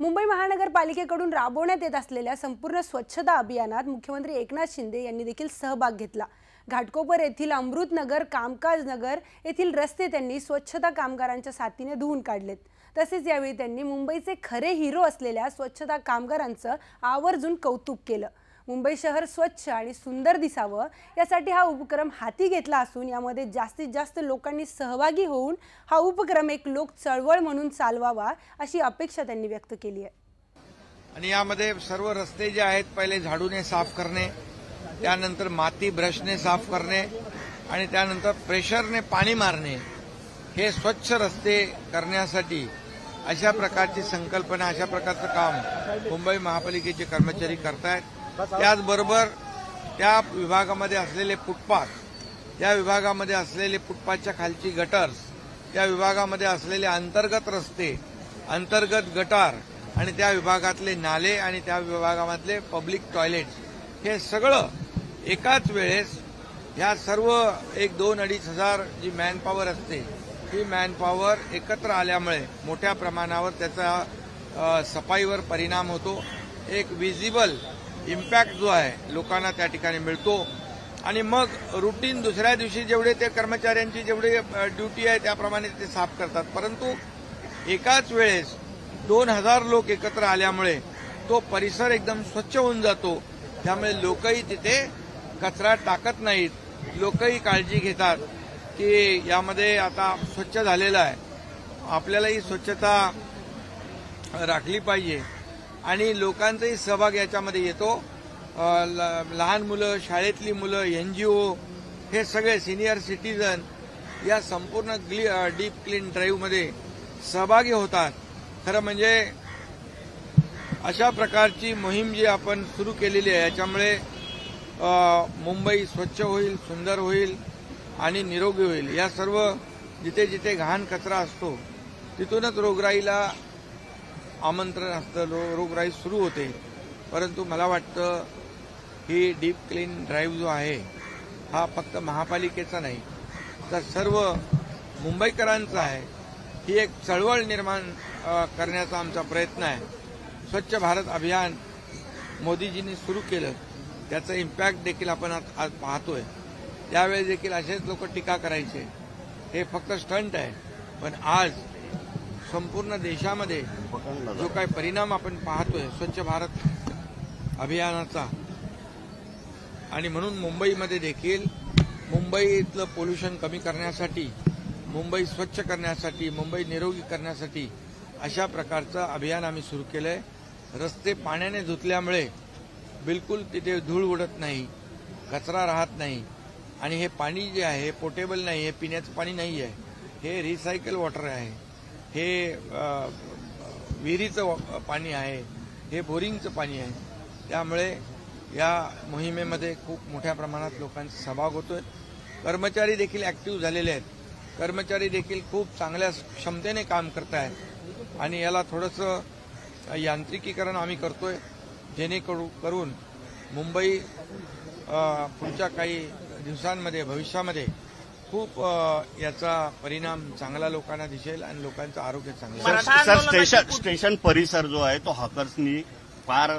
मुंबई महानगरपालिकेकडून राबवण्यात येत असलेल्या संपूर्ण स्वच्छता अभियानात मुख्यमंत्री एकनाथ शिंदे यांनी देखील सहभाग घेतला। घाटकोपर येथील अमृतनगर, कामकाज नगर येथील रस्ते त्यांनी स्वच्छता कामगारांच्या साथीने धुवून काढलेत। तसेच यावेळी त्यांनी मुंबईचे खरे हिरो असलेल्या स्वच्छता कामगारांचं आवर्जून कौतुक केलं। मुंबई शहर स्वच्छ आणि सुंदर दिसावं यासाठी हा उपक्रम हाती घेतला असून यामध्ये जास्तीत जास्त लोकांनी सहभागी होऊन हा उपक्रम एक लोक चळवळ म्हणून चालवावा अशी अपेक्षा त्यांनी व्यक्त केली आहे। आणि यामध्ये सर्व रस्ते जे आहेत पहिले झाडूने साफ करणे, त्यानंतर माती ब्रशने साफ करणे आणि त्यानंतर प्रेशरने पाणी मारणे, हे स्वच्छ रस्ते करण्यासाठी अशा प्रकारची संकल्पना, अशा प्रकारचं काम मुंबई महापालिकेचे कर्मचारी करतायत। त्याचबरोबर त्या विभागामध्ये असलेले फुटपाथ, त्या विभागामध्ये असलेले फुटपाथच्या खालची गटर्स, त्या विभागामध्ये असलेले अंतर्गत रस्ते, अंतर्गत गटार आणि त्या विभागातले नाले आणि त्या विभागामधले पब्लिक टॉयलेट्स, हे सगळं एकाच वेळेस ह्या सर्व 1-2-2.5 हजार जी मॅनपॉवर असते, ही मॅनपॉवर एकत्र आल्यामुळे मोठ्या प्रमाणावर त्याचा सफाईवर परिणाम होतो। एक विजिबल इम्पॅक्ट जो आहे लोकांना त्या ठिकाणी मिळतो आणि मग रुटीन दुसऱ्या दिवशी जेवढे ते कर्मचाऱ्यांची जेवढी ड्युटी आहे त्याप्रमाणे ते साफ करतात। परंतु एकाच वेळेस 2000 लोक एकत्र आल्यामुळे तो परिसर एकदम स्वच्छ होऊन जातो। त्यामुळे लोकही तिथे कचरा टाकत नाहीत, लोकही काळजी घेतात की यामध्ये आता स्वच्छ झालेलं आहे, आपल्यालाही स्वच्छता राखली पाहिजे आणि लोकांचाही सहभाग याच्यामध्ये येतो। लहान मुलं, शाळेतली मुलं, NGO, हे सगळे सिनियर सिटीजन या संपूर्ण डीप क्लीन ड्राईव्हमध्ये सहभागी होतात। खरं म्हणजे अशा प्रकारची मोहीम जी आपण सुरू केलेली आहे याच्यामुळे मुंबई स्वच्छ होईल, सुंदर होईल आणि निरोगी होईल। या सर्व जिथे जिथे घाण कचरा असतो तिथूनच रोगराईला आमंत्रण असतं, रोगराई सुरू होते। परंतु मला वाटतं ही डीप क्लीन ड्राईव्ह जो आहे हा फक्त महापालिकेचा नाही तर सर्व मुंबईकरांचा आहे। ही एक चळवळ निर्माण करण्याचा आमचा प्रयत्न आहे। स्वच्छ भारत अभियान मोदीजींनी सुरू केलं, त्याचा इम्पॅक्ट देखील आपण आज पाहतोय। त्यावेळी देखील असेच लोक टीका करायचे हे फक्त स्टंट आहे, पण आज संपूर्ण देशामध्ये जो काही परिणाम आपण पाहतोय स्वच्छ भारत अभियानाचा, आणि म्हणून मुंबईमध्ये देखील मुंबईतलं पोल्युशन कमी करण्यासाठी, मुंबई स्वच्छ करण्यासाठी, मुंबई निरोगी करण्यासाठी अशा प्रकारचं अभियान आम्ही सुरू केलंय। रस्ते पाण्याने धुतल्यामुळे बिलकुल तिथे धूळ उडत नाही, कचरा राहत नाही आणि हे पाणी जे आहे हे पोर्टेबल नाही, हे पिण्याचं पाणी नाही आहे, हे रिसायकल वॉटर आहे, हे विहिरीचं पाणी आहे, हे बोरिंगचं पाणी आहे। त्यामुळे या मोहिमेमध्ये खूप मोठ्या प्रमाणात लोकांचा सहभाग होतोय। कर्मचारी देखील ऍक्टिव्ह झालेले आहेत, कर्मचारी देखील खूप चांगल्या क्षमतेने काम करत आहेत आणि याला थोडंसं यांत्रिकीकरण आम्ही करतोय जेणेकरून मुंबई पुढच्या काही दिवसांमध्ये, भविष्यामध्ये खूप याचा परिणाम चांगला लोकांना दिसेल आणि लोकांचं आरोग्य चांगलं। स्टेशन परिसर जो आहे तो हॉकर्सनी फार